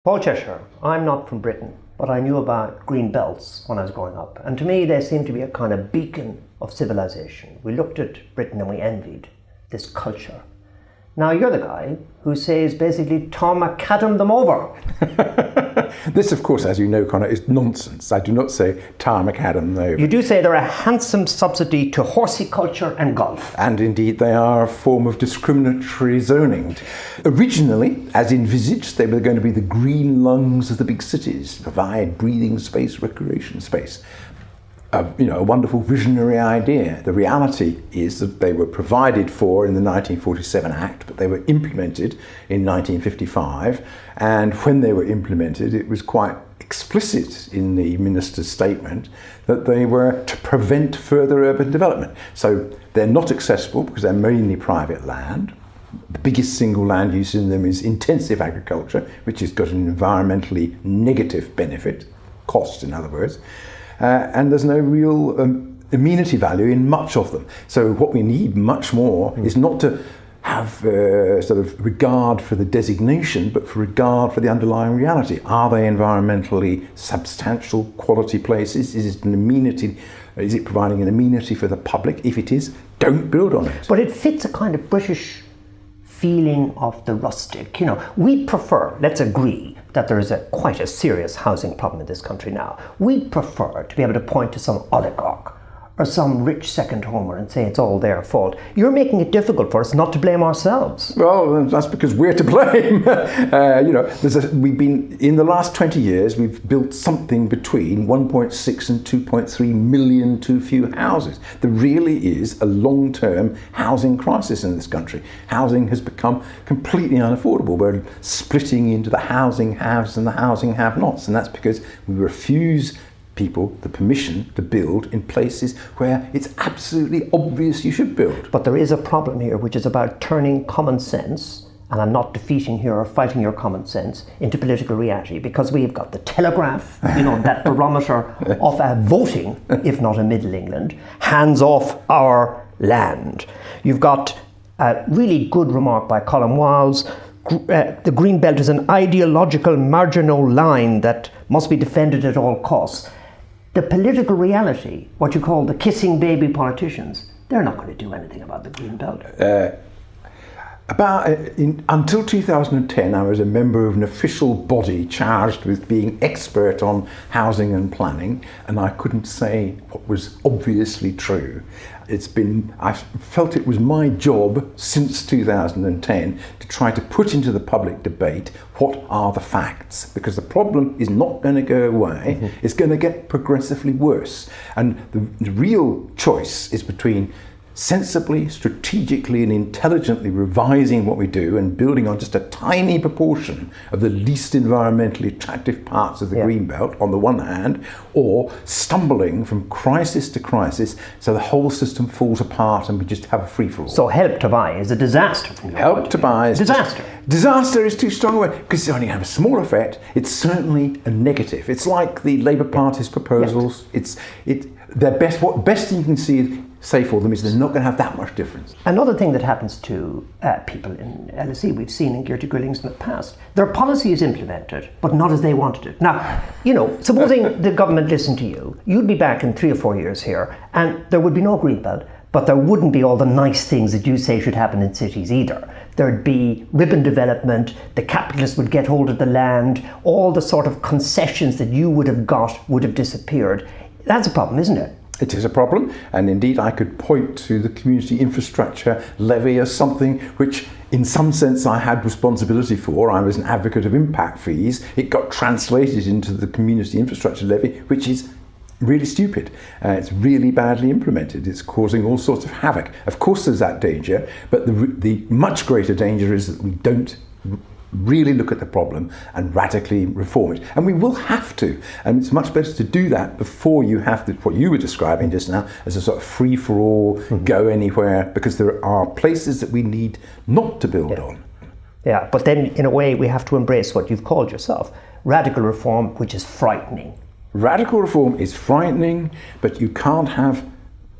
Paul Cheshire. I'm not from Britain, but I knew about green belts when I was growing up, and to me they seemed to be a kind of beacon of civilization. We looked at Britain and we envied this culture. Now you're the guy who says basically Tom macadam them over. This, of course, as you know, Connor, is nonsense. I do not say tar macadam them over. You do say they're a handsome subsidy to horticulture and golf. And indeed they are a form of discriminatory zoning. Originally, as envisaged, they were going to be the green lungs of the big cities, provide breathing space, recreation space. A wonderful visionary idea. The reality is that they were provided for in the 1947 Act, but they were implemented in 1955. And when they were implemented, it was quite explicit in the minister's statement that they were to prevent further urban development. So they're not accessible because they're mainly private land. The biggest single land use in them is intensive agriculture, which has got an environmentally negative benefit, cost in other words. And there's no real amenity value in much of them. So what we need much more is not to have sort of regard for the designation, but for regard for the underlying reality. Are they environmentally substantial quality places? Is it an amenity? Is it providing an amenity for the public? If it is, don't build on it. But it fits a kind of British feeling of the rustic. We prefer, let's agree, that there is quite a serious housing problem in this country now. We'd prefer to be able to point to some oligarch or some rich second homer and say it's all their fault. You're making it difficult for us not to blame ourselves. Well, that's because we're to blame. We've been, in the last 20 years, we've built something between 1.6 and 2.3 million too few houses. There really is a long-term housing crisis in this country. Housing has become completely unaffordable. We're splitting into the housing haves and the housing have-nots, and that's because we refuse people the permission to build in places where it's absolutely obvious you should build. But there is a problem here, which is about turning common sense, and I'm not defeating here or fighting your common sense, into political reality, because we've got the Telegraph, that barometer of voting, if not in Middle England, hands off our land. You've got a really good remark by Colin Wiles. The green belt is an ideological marginal line that must be defended at all costs. The political reality, what you call the kissing baby politicians, they're not going to do anything about the green belt. Until 2010, I was a member of an official body charged with being expert on housing and planning, and I couldn't say what was obviously true. I felt it was my job since 2010 to try to put into the public debate what are the facts, because the problem is not going to go away. Mm-hmm. It's going to get progressively worse. And the real choice is between sensibly, strategically and intelligently revising what we do and building on just a tiny proportion of the least environmentally attractive parts of the green belt on the one hand, or stumbling from crisis to crisis so the whole system falls apart and we just have a free-for-all. So Help to Buy is a disaster from your Help to Buy is disaster. Disaster is too strong a word, because it's only have a small effect. It's certainly a negative. It's like the Labour Party's proposals. Yes. What best thing you can say for them is they're not going to have that much difference. Another thing that happens to people in LSE, we've seen in Gearty in the past, their policy is implemented, but not as they wanted it. Now, supposing the government listened to you, you'd be back in 3 or 4 years here, and there would be no green belt, but there wouldn't be all the nice things that you say should happen in cities either. There'd be ribbon development, the capitalists would get hold of the land, all the sort of concessions that you would have got would have disappeared. That's a problem, isn't it? It is a problem, and indeed I could point to the community infrastructure levy as something which in some sense I had responsibility for. I was an advocate of impact fees. It got translated into the community infrastructure levy, which is really stupid. It's really badly implemented. It's causing all sorts of havoc. Of course there's that danger, but the much greater danger is that we don't really look at the problem and radically reform it. And we will have to. And it's much better to do that before you have what you were describing just now as a sort of free-for-all, go anywhere, because there are places that we need not to build on. Yeah, but then in a way we have to embrace what you've called yourself, radical reform, which is frightening. Radical reform is frightening, but you can't have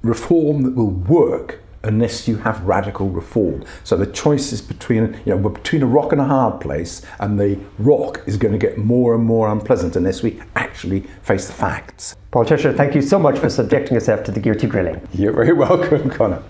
reform that will work unless you have radical reform. So the choice is between, we're between a rock and a hard place, and the rock is going to get more and more unpleasant unless we actually face the facts. Paul Cheshire, thank you so much for subjecting yourself to the Gearty grilling. You're very welcome, Connor.